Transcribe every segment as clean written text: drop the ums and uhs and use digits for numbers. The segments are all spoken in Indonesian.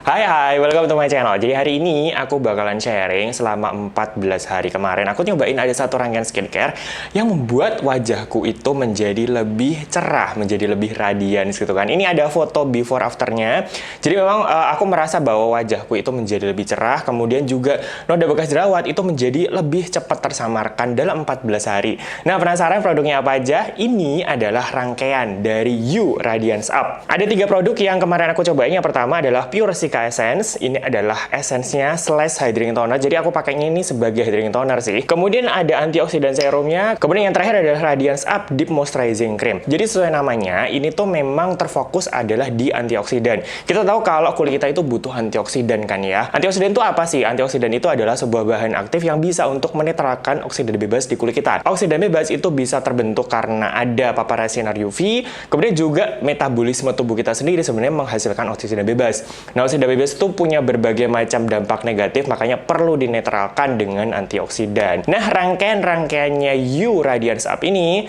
Hai, welcome to my channel. Jadi hari ini aku bakalan sharing selama 14 hari kemarin. Aku nyobain ada satu rangkaian skincare yang membuat wajahku itu menjadi lebih cerah, menjadi lebih radian gitu kan. Ini ada foto before afternya. Jadi memang aku merasa bahwa wajahku itu menjadi lebih cerah. Kemudian juga noda bekas jerawat itu menjadi lebih cepat tersamarkan dalam 14 hari. Nah, penasaran produknya apa aja? Ini adalah rangkaian dari You Radiance Up. Ada 3 produk yang kemarin aku cobain. Yang pertama adalah Pure Cica Essence. Ini adalah essence-nya slash hydrating toner. Jadi aku pakainya ini sebagai hydrating toner sih. Kemudian ada antioksidan serumnya. Kemudian yang terakhir adalah Radiance Up Deep Moisturizing Cream. Jadi sesuai namanya, ini tuh memang terfokus adalah di antioksidan. Kita tahu kalau kulit kita itu butuh antioksidan kan ya. Antioksidan itu apa sih? Antioksidan itu adalah sebuah bahan aktif yang bisa untuk menetralkan oksidan bebas di kulit kita. Oksidan bebas itu bisa terbentuk karena ada paparan sinar UV. Kemudian juga metabolisme tubuh kita sendiri sebenarnya menghasilkan oksidan bebas. Nah, oksidan bebas itu punya berbagai macam dampak negatif, makanya perlu dinetralkan dengan antioksidan. Nah, rangkaiannya You Radiance Up ini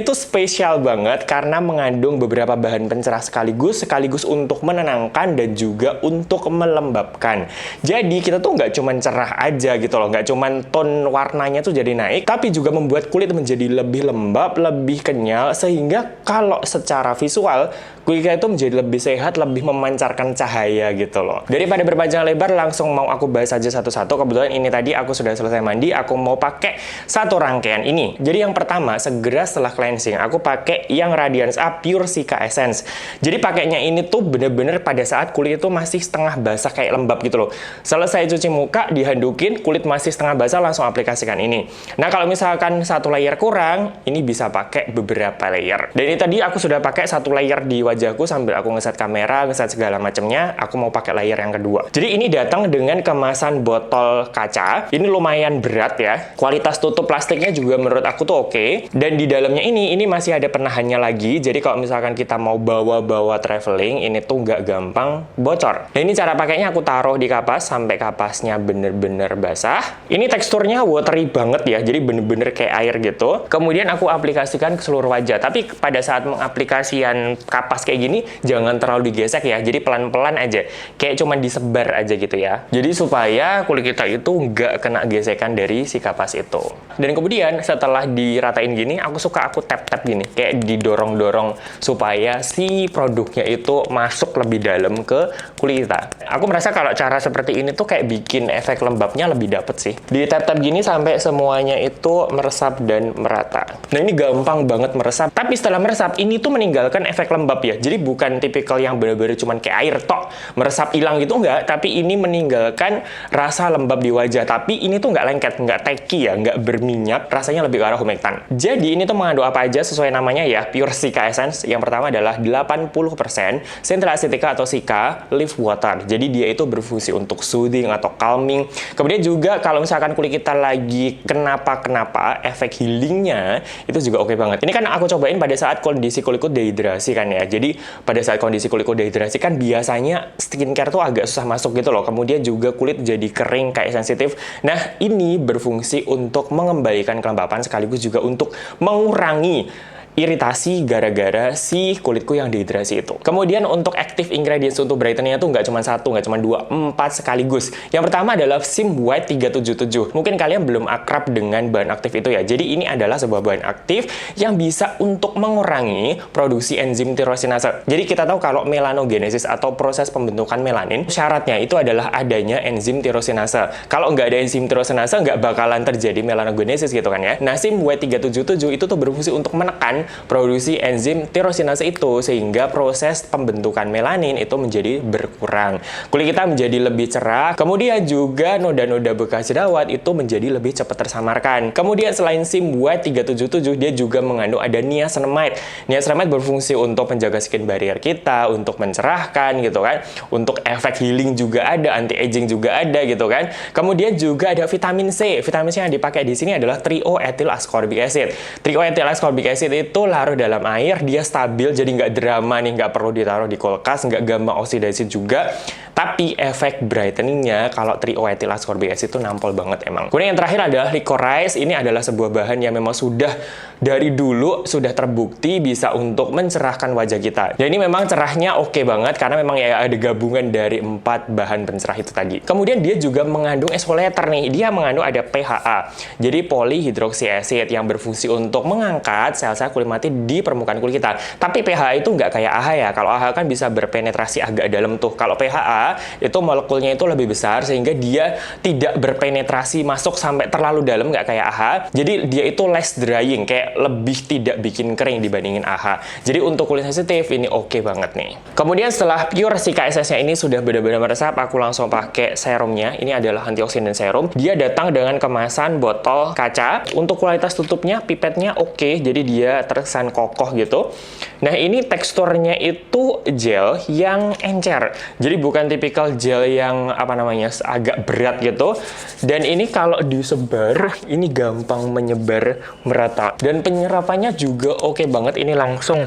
tuh spesial banget karena mengandung beberapa bahan pencerah sekaligus untuk menenangkan dan juga untuk melembabkan. Jadi kita tuh nggak cuma cerah aja gitu loh, nggak cuma tone warnanya tuh jadi naik, tapi juga membuat kulit menjadi lebih lembab, lebih kenyal, sehingga kalau secara visual kulit kita itu menjadi lebih sehat, lebih memancarkan cahaya gitu loh. Daripada berpanjang lebar, langsung mau aku bahas aja satu-satu. Kebetulan ini tadi aku sudah selesai mandi, aku mau pakai satu rangkaian ini. Jadi yang pertama, segera setelah cleansing, aku pakai yang Radiance Up Pure Cica Essence. Jadi pakainya ini tuh bener-bener pada saat kulit itu masih setengah basah kayak lembab gitu loh. Selesai cuci muka, dihandukin, kulit masih setengah basah, langsung aplikasikan ini. Nah, kalau misalkan satu layer kurang, ini bisa pakai beberapa layer. Dan ini tadi aku sudah pakai satu layer di wajahku sambil aku ngeset kamera, ngeset segala macamnya. Aku mau pakai layer yang kedua. Jadi ini datang dengan kemasan botol kaca. Ini lumayan berat ya. Kualitas tutup plastiknya juga menurut aku tuh oke. Dan di dalamnya ini masih ada penahannya lagi. Jadi kalau misalkan kita mau bawa-bawa traveling, ini tuh nggak gampang bocor. Nah, ini cara pakainya, aku taruh di kapas sampai kapasnya bener-bener basah. Ini teksturnya watery banget ya. Jadi bener-bener kayak air gitu. Kemudian aku aplikasikan ke seluruh wajah. Tapi pada saat mengaplikasikan kapas kayak gini, jangan terlalu digesek ya. Jadi pelan-pelan aja. Kayak cuman disebar aja gitu ya. Jadi supaya kulit kita itu nggak kena gesekan dari si kapas itu. Dan kemudian setelah diratain gini, aku tap-tap gini. Kayak didorong-dorong supaya si produknya itu masuk lebih dalam ke kulit kita. Aku merasa kalau cara seperti ini tuh kayak bikin efek lembabnya lebih dapet sih. Di tap-tap gini sampai semuanya itu meresap dan merata. Nah, ini gampang banget meresap. Tapi setelah meresap, ini tuh meninggalkan efek lembab ya. Jadi bukan tipikal yang bener-bener cuman kayak air tok, meresap hilang gitu enggak. Tapi ini meninggalkan rasa lembab di wajah. Tapi ini tuh nggak lengket, nggak tacky ya, nggak berminyak. Rasanya lebih ke arah humectant. Jadi ini tuh mengandung apa aja sesuai namanya ya, Pure Cica Essence. Yang pertama adalah 80% Central Acetica atau Cica Leaf Water. Jadi dia itu berfungsi untuk soothing atau calming. Kemudian juga kalau misalkan kulit kita lagi kenapa-kenapa, efek healingnya itu juga oke banget. Ini kan aku cobain pada saat kondisi kulitku dehidrasi kan ya. Jadi pada saat kondisi kulitku dehidrasi kan biasanya skincare tuh agak susah masuk gitu loh. Kemudian juga kulit jadi kering kayak sensitif. Nah, ini berfungsi untuk mengembalikan kelembapan sekaligus juga untuk mengurangi iritasi gara-gara si kulitku yang dehidrasi itu. Kemudian untuk active ingredients untuk brightening-nya tuh nggak cuma satu, nggak cuma dua, 4 sekaligus. Yang pertama adalah Sim White 377. Mungkin kalian belum akrab dengan bahan aktif itu ya. Jadi ini adalah sebuah bahan aktif yang bisa untuk mengurangi produksi enzim tirosinase. Jadi kita tahu kalau melanogenesis atau proses pembentukan melanin, syaratnya itu adalah adanya enzim tirosinase. Kalau nggak ada enzim tirosinase, nggak bakalan terjadi melanogenesis gitu kan ya. Nah, Sim White 377 itu tuh berfungsi untuk menekan produksi enzim tirosinase itu, sehingga proses pembentukan melanin itu menjadi berkurang. Kulit kita menjadi lebih cerah. Kemudian juga noda-noda bekas jerawat itu menjadi lebih cepat tersamarkan. Kemudian selain Sim White 377, dia juga mengandung ada niacinamide. Niacinamide berfungsi untuk menjaga skin barrier kita, untuk mencerahkan gitu kan. Untuk efek healing juga ada, anti-aging juga ada gitu kan. Kemudian juga ada vitamin C. Vitamin C yang dipakai di sini adalah trioethyl ascorbic acid. Trioethyl ascorbic acid itu larut dalam air, dia stabil, jadi nggak drama nih, nggak perlu ditaruh di kulkas, nggak gampang oksidasi juga. Tapi efek brightening-nya kalau trioethyl ascorbic acid itu nampol banget emang. Kemudian yang terakhir adalah licorice. Ini adalah sebuah bahan yang memang sudah dari dulu sudah terbukti bisa untuk mencerahkan wajah kita. Dan ini memang cerahnya oke banget karena memang ya ada gabungan dari 4 bahan pencerah itu tadi. Kemudian dia juga mengandung exfoliator nih. Dia mengandung ada PHA. Jadi polyhydroxy acid yang berfungsi untuk mengangkat sel-sel kulit mati di permukaan kulit kita. Tapi PHA itu nggak kayak AHA ya. Kalau AHA kan bisa berpenetrasi agak dalam tuh. Kalau PHA itu molekulnya itu lebih besar sehingga dia tidak berpenetrasi masuk sampai terlalu dalam, nggak kayak AHA. Jadi dia itu less drying, kayak lebih tidak bikin kering dibandingin AHA. Jadi untuk kulit sensitif ini oke banget nih. Kemudian setelah pure si KSS-nya ini sudah benar-benar meresap, aku langsung pakai serumnya. Ini adalah antioksidan serum. Dia datang dengan kemasan botol kaca. Untuk kualitas tutupnya, pipetnya oke, jadi dia terkesan kokoh gitu. Nah ini teksturnya itu gel yang encer. Jadi bukan tipikal gel yang apa namanya agak berat gitu. Dan ini kalau disebar ini gampang menyebar merata dan penyerapannya juga oke banget. Ini langsung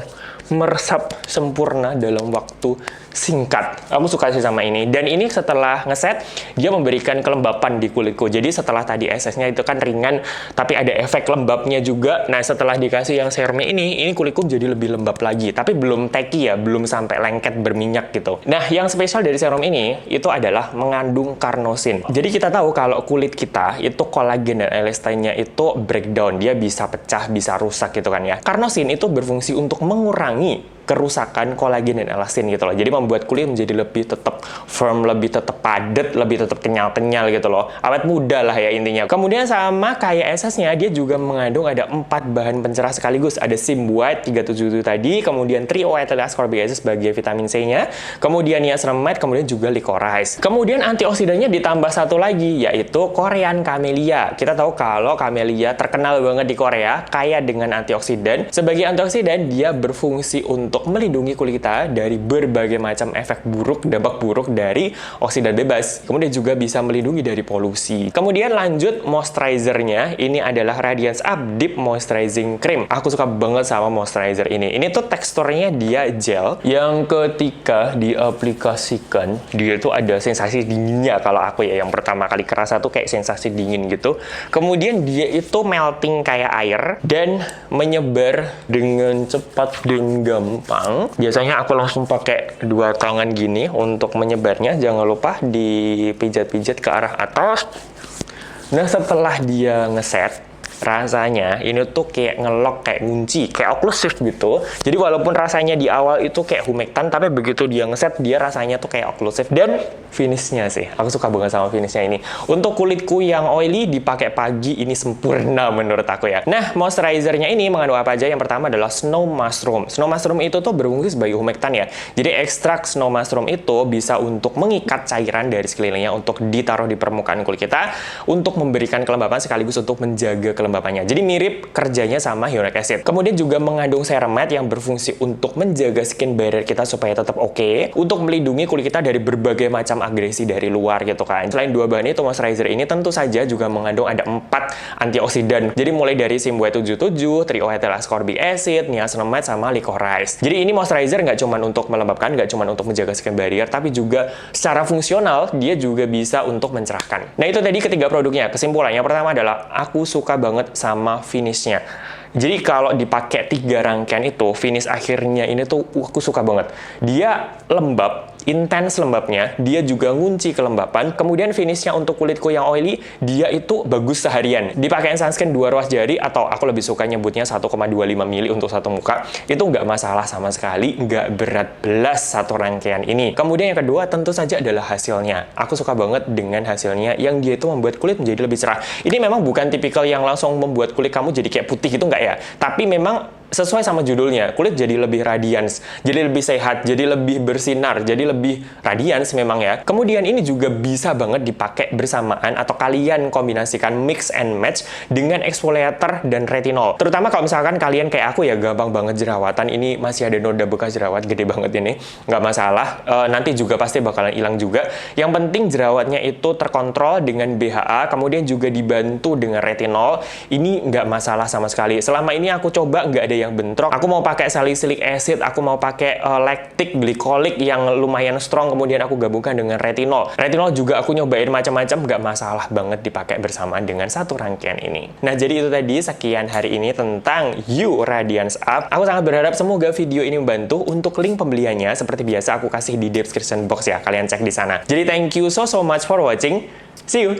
meresap sempurna dalam waktu singkat. Aku suka sih sama ini. Dan ini setelah ngeset, dia memberikan kelembapan di kulitku. Jadi setelah tadi SS-nya itu kan ringan, tapi ada efek lembabnya juga. Nah, setelah dikasih yang serumnya ini kulitku jadi lebih lembab lagi. Tapi belum tacky ya, belum sampai lengket berminyak gitu. Nah, yang spesial dari serum ini, itu adalah mengandung carnosin. Jadi kita tahu kalau kulit kita, itu kolagen dan elastinnya itu breakdown. Dia bisa pecah, bisa rusak gitu kan ya. Carnosin itu berfungsi untuk mengurangi kerusakan kolagen dan elastin gitu loh. Jadi membuat kulit menjadi lebih tetap firm, lebih tetap padat, lebih tetap kenyal-kenyal gitu loh. Awet muda lah ya intinya. Kemudian sama kayak SS-nya, dia juga mengandung ada 4 bahan pencerah sekaligus. Ada Symboid 377 tadi, kemudian trioethyl ascorbic acid sebagai vitamin C-nya, kemudian niacinamide, kemudian juga licorice. Kemudian antioksidannya ditambah satu lagi, yaitu Korean camellia. Kita tahu kalau camellia terkenal banget di Korea, kaya dengan antioksidan. Sebagai antioksidan, dia berfungsi untuk melindungi kulit kita dari berbagai macam efek buruk, dampak buruk dari oksidan bebas. Kemudian juga bisa melindungi dari polusi. Kemudian lanjut moisturizer-nya, ini adalah Radiance Up Deep Moisturizing Cream. Aku suka banget sama moisturizer ini. Ini tuh teksturnya dia gel, yang ketika diaplikasikan, dia tuh ada sensasi dinginnya kalau aku ya. Yang pertama kali kerasa tuh kayak sensasi dingin gitu. Kemudian dia itu melting kayak air dan menyebar dengan cepat dan gampang. Biasanya aku langsung pakai 2 tangan gini untuk menyebarnya. Jangan lupa dipijat-pijat ke arah atas. Nah, setelah dia ngeset, rasanya ini tuh kayak ngelok, kayak ngunci, kayak oklusif gitu. Jadi walaupun rasanya di awal itu kayak humektan, tapi begitu dia ngeset, dia rasanya tuh kayak oklusif. Dan finishnya sih, aku suka banget sama finishnya ini. Untuk kulitku yang oily, dipakai pagi ini sempurna menurut aku ya. Nah, moisturizernya ini mengandung apa aja? Yang pertama adalah snow mushroom. Snow mushroom itu tuh berfungsi sebagai humektan ya. Jadi ekstrak snow mushroom itu bisa untuk mengikat cairan dari sekelilingnya untuk ditaruh di permukaan kulit kita, untuk memberikan kelembapan sekaligus untuk menjaga kelembapannya. Jadi mirip kerjanya sama hyaluronic acid. Kemudian juga mengandung ceramide yang berfungsi untuk menjaga skin barrier kita supaya tetap oke, untuk melindungi kulit kita dari berbagai macam agresi dari luar gitu kan. Selain 2 bahan itu, moisturizer ini tentu saja juga mengandung ada 4 antioksidan. Jadi mulai dari Symboid 77, trioethyl ascorbic acid, niacinamide, sama licorice. Jadi ini moisturizer nggak cuma untuk melembabkan, nggak cuma untuk menjaga skin barrier, tapi juga secara fungsional dia juga bisa untuk mencerahkan. Nah itu tadi ketiga produknya. Kesimpulannya pertama adalah aku suka banget sama finishnya. Jadi kalau dipakai 3 rangkaian itu, finish akhirnya ini tuh aku suka banget. Dia lembab, intens lembabnya, dia juga ngunci kelembapan. Kemudian finishnya untuk kulitku yang oily, dia itu bagus seharian. Dipakein sunscreen 2 ruas jari, atau aku lebih suka nyebutnya 1,25 mili untuk satu muka, itu nggak masalah sama sekali, nggak berat belas satu rangkaian ini. Kemudian yang kedua tentu saja adalah hasilnya. Aku suka banget dengan hasilnya, yang dia itu membuat kulit menjadi lebih cerah. Ini memang bukan tipikal yang langsung membuat kulit kamu jadi kayak putih gitu, nggak ya? Tapi memang sesuai sama judulnya, kulit jadi lebih radiance, jadi lebih sehat, jadi lebih bersinar, jadi lebih radiance memang ya. Kemudian ini juga bisa banget dipakai bersamaan atau kalian kombinasikan mix and match dengan exfoliator dan retinol. Terutama kalau misalkan kalian kayak aku ya, gampang banget jerawatan, ini masih ada noda bekas jerawat gede banget ini, nggak masalah, nanti juga pasti bakalan hilang juga. Yang penting jerawatnya itu terkontrol dengan BHA, kemudian juga dibantu dengan retinol, ini nggak masalah sama sekali. Selama ini aku coba nggak ada yang bentrok. Aku mau pakai salicylic acid, aku mau pakai lactic glycolic yang lumayan strong, kemudian aku gabungkan dengan retinol. Retinol juga aku nyobain macam-macam, nggak masalah banget dipakai bersamaan dengan satu rangkaian ini. Nah, jadi itu tadi sekian hari ini tentang You Radiance Up. Aku sangat berharap semoga video ini membantu. Untuk link pembeliannya seperti biasa aku kasih di description box ya. Kalian cek di sana. Jadi thank you so much for watching. See you.